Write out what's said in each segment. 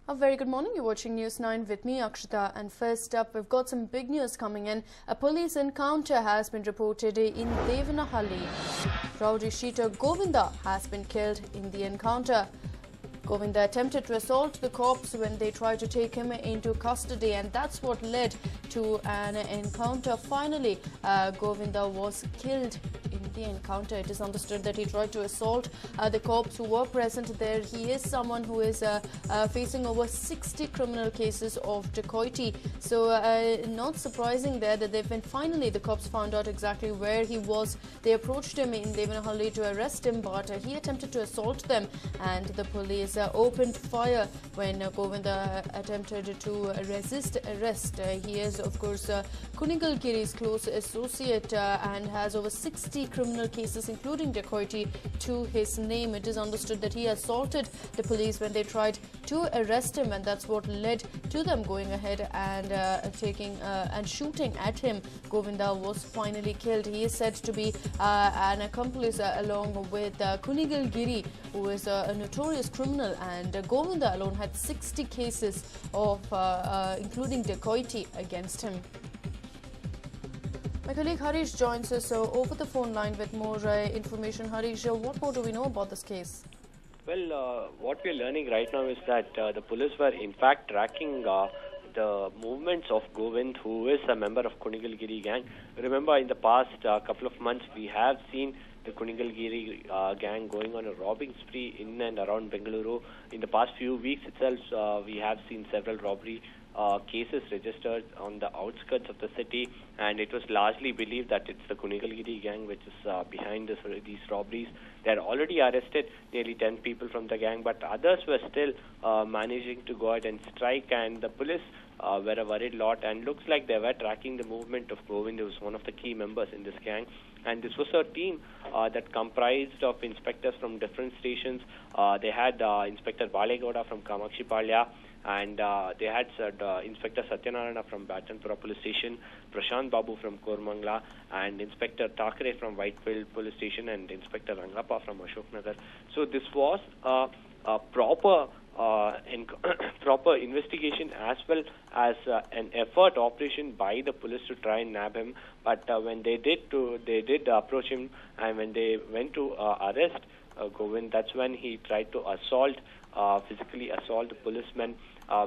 A very good morning. You're watching News 9 with me, Akshita. And first up, we've got some big news coming in. A police encounter has been reported in Devanahalli. Rowdy shooter Govinda has been killed in the encounter. Govinda attempted to assault the cops when they tried to take him into custody, and that's what led to an encounter. Finally, Govinda was killed in the encounter. It is understood that he tried to assault the cops who were present there. He is someone who is facing over 60 criminal cases of dacoity. So not surprising there that finally the cops found out exactly where he was. They approached him in Devanahalli to arrest him, but he attempted to assault them, and the police opened fire when Govinda attempted to resist arrest. He is, of course, Kunigal Giri's close associate and has over 60 criminal cases, including dacoity, to his name. It is understood that he assaulted the police when they tried to arrest him, and that's what led to them going ahead and shooting at him. Govinda was finally killed. He is said to be an accomplice along with Kunigal Giri, who is a notorious criminal, and Govinda alone had 60 cases of including dacoity against him. My colleague Harish joins us over the phone line with more information. Harish, what more do we know about this case? Well, what we're learning right now is that the police were in fact tracking the movements of Govind, who is a member of Kunigilgiri gang. Remember, in the past couple of months, we have seen the Kunigilgiri gang going on a robbing spree in and around Bengaluru. In the past few weeks itself, we have seen several robbery cases registered on the outskirts of the city, and it was largely believed that it's the Kunigilgiri gang which is behind these robberies. They had already arrested nearly 10 people from the gang, but others were still managing to go out and strike, and the police were a worried lot, and looks like they were tracking the movement of Govind, who was one of the key members in this gang. And this was a team that comprised of inspectors from different stations. They had Inspector Balegoda from Kamakshi Palya, and they had Inspector Satyanarayana from Batanpura Police Station, Prashant Babu from Kormangla, and Inspector Thakre from Whitefield Police Station, and Inspector Rangappa from Ashoknagar. So this was a proper proper investigation, as well as an effort operation by the police to try and nab him. But when they did approach him, and when they went to arrest Govind, that's when he tried to physically assault the policemen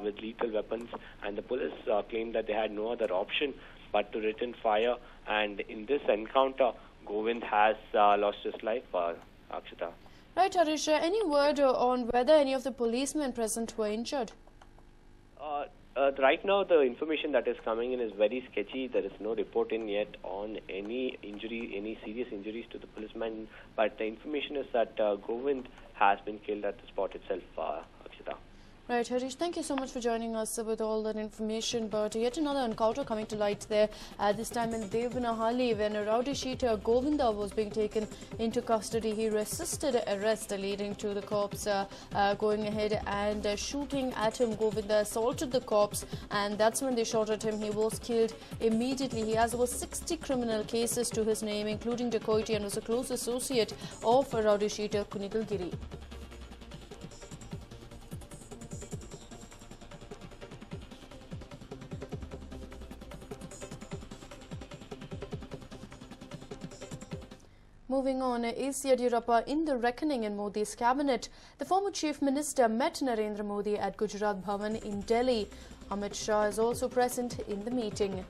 with lethal weapons, and the police claimed that they had no other option but to return fire. And in this encounter, Govind has lost his life, Akshita. Right, Harish, any word on whether any of the policemen present were injured? Right now, the information that is coming in is very sketchy. There is no report in yet on any serious injuries to the policemen. But the information is that Govind has been killed at the spot itself, Akshita. Right, Harish, thank you so much for joining us with all that information. But yet another encounter coming to light there, this time in Devanahalli, when a rowdy shooter Govinda was being taken into custody. He resisted arrest, leading to the cops going ahead and shooting at him. Govinda assaulted the cops, and that's when they shot at him. He was killed immediately. He has over 60 criminal cases to his name, including dacoity, and was a close associate of a rowdy shooter Kunigal Giri. Moving on, is Yadurappa in the reckoning in Modi's cabinet? The former chief minister met Narendra Modi at Gujarat Bhavan in Delhi. Amit Shah is also present in the meeting.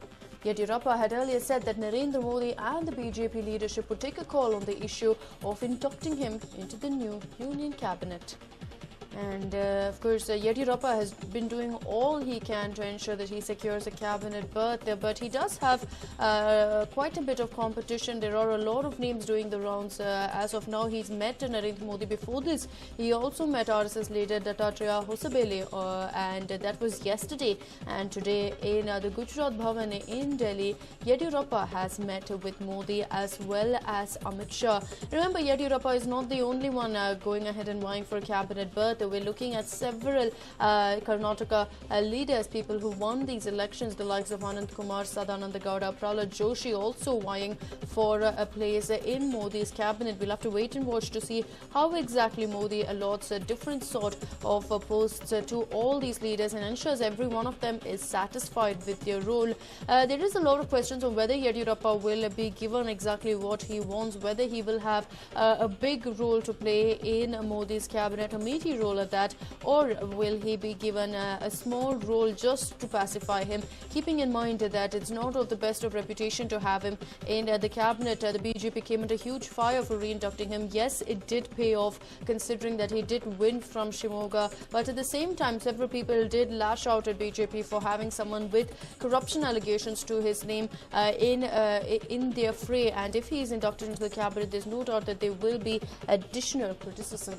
Yadurappa had earlier said that Narendra Modi and the BJP leadership would take a call on the issue of inducting him into the new union cabinet. And of course, Yadurappa has been doing all he can to ensure that he secures a cabinet berth there, but he does have quite a bit of competition. There are a lot of names doing the rounds. As of now, he's met Narendra Modi. Before this, he also met RSS leader Dattatreya Hosabale, and that was yesterday. And today in the Gujarat Bhavan in Delhi, Yadurappa has met with Modi as well as Amit Shah. Remember, Yadurappa is not the only one going ahead and vying for a cabinet berth. We're looking at several Karnataka leaders, people who won these elections, the likes of Anand Kumar, Sadananda Gowda, Prahlad Joshi also vying for a place in Modi's cabinet. We'll have to wait and watch to see how exactly Modi allots a different sort of posts to all these leaders and ensures every one of them is satisfied with their role. There is a lot of questions on whether Yediyurappa will be given exactly what he wants, whether he will have a big role to play in Modi's cabinet, a meaty role at that, or will he be given a small role just to pacify him, keeping in mind that it's not of the best of reputation to have him in the cabinet. The BJP came under huge fire for re-inducting him. Yes, it did pay off considering that he did win from Shimoga, but at the same time several people did lash out at BJP for having someone with corruption allegations to his name in their fray, and if he is inducted into the cabinet, there's no doubt that there will be additional criticism.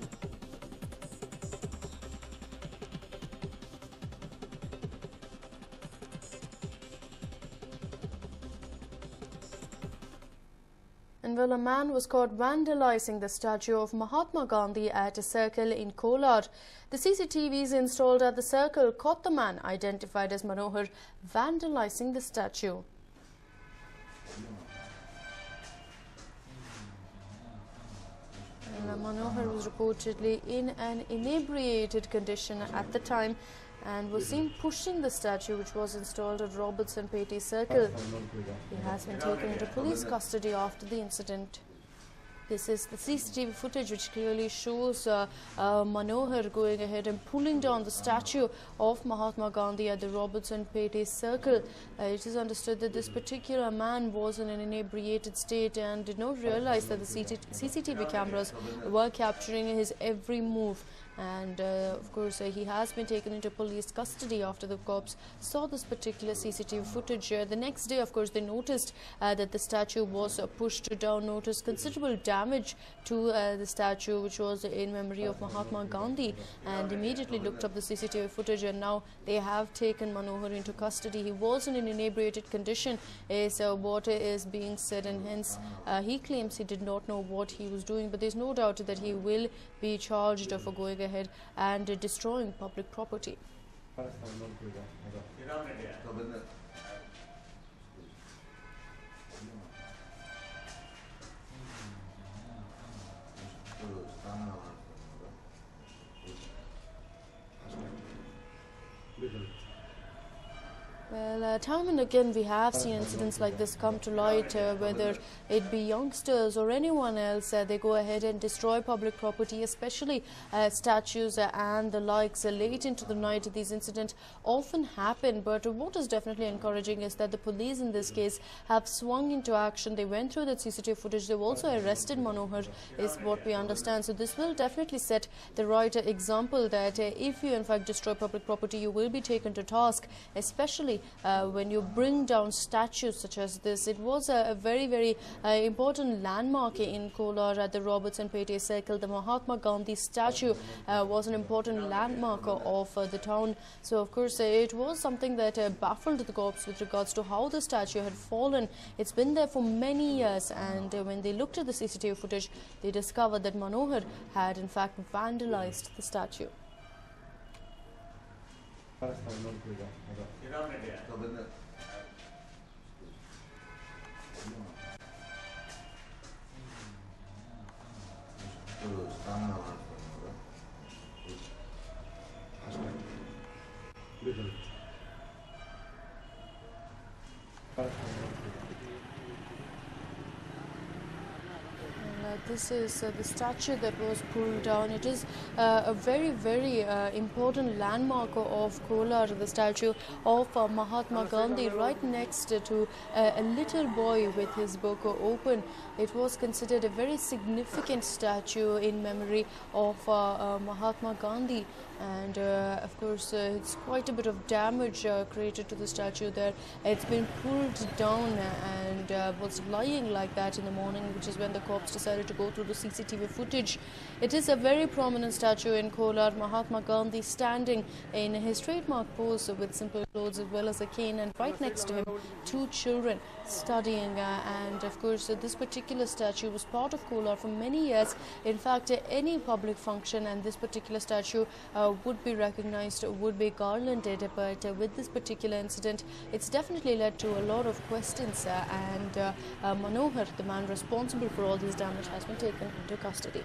And well, a man was caught vandalizing the statue of Mahatma Gandhi at a circle in Kolar. The CCTVs installed at the circle caught the man, identified as Manohar, vandalizing the statue. And Manohar was reportedly in an inebriated condition at the time and was seen pushing the statue which was installed at Robertson Pete Circle. He has been taken into police custody after the incident. This is the CCTV footage which clearly shows Manohar going ahead and pulling down the statue of Mahatma Gandhi at the Robertson Pete Circle. It is understood that this particular man was in an inebriated state and did not realize that the CCTV cameras were capturing his every move. And of course he has been taken into police custody after the cops saw this particular CCTV footage. The next day, of course, they noticed that the statue was pushed down, noticed considerable damage to the statue which was in memory of Mahatma Gandhi, and immediately looked up the CCTV footage, and now they have taken Manohar into custody. He was in an inebriated condition is what is being said, and hence he claims he did not know what he was doing, but there's no doubt that he will be charged for going ahead and destroying public property. Well, time and again we have seen incidents like this come to light, whether it be youngsters or anyone else, they go ahead and destroy public property, especially statues and the likes. Late into the night, these incidents often happen, but what is definitely encouraging is that the police in this case have swung into action. They went through the CCTV footage. They've also arrested Manohar, is what we understand. So this will definitely set the right example that if you in fact destroy public property, you will be taken to task, especially when you bring down statues such as this. It was a very, very important landmark in Kolar at the Robertson Pete Circle. The Mahatma Gandhi statue was an important landmark of the town. So, of course, it was something that baffled the cops with regards to how the statue had fallen. It's been there for many years, and when they looked at the CCTV footage, they discovered that Manohar had in fact vandalized the statue. This is the statue that was pulled down. It is a very, very important landmark of Kolar, the statue of Mahatma Gandhi, right next to a little boy with his book open. It was considered a very significant statue in memory of Mahatma Gandhi, and of course it's quite a bit of damage created to the statue there. It's been pulled down and was lying like that in the morning, which is when the cops decided to go through the CCTV footage. It is a very prominent statue in Kolar, Mahatma Gandhi standing in his trademark pose with simple clothes as well as a cane, and right next to him 2 children studying, and of course this particular statue was part of Kolar for many years. In fact, any public function and this particular statue would be recognized, would be garlanded, but with this particular incident it's definitely led to a lot of questions, and Manohar, the man responsible for all this damage, has been taken into custody.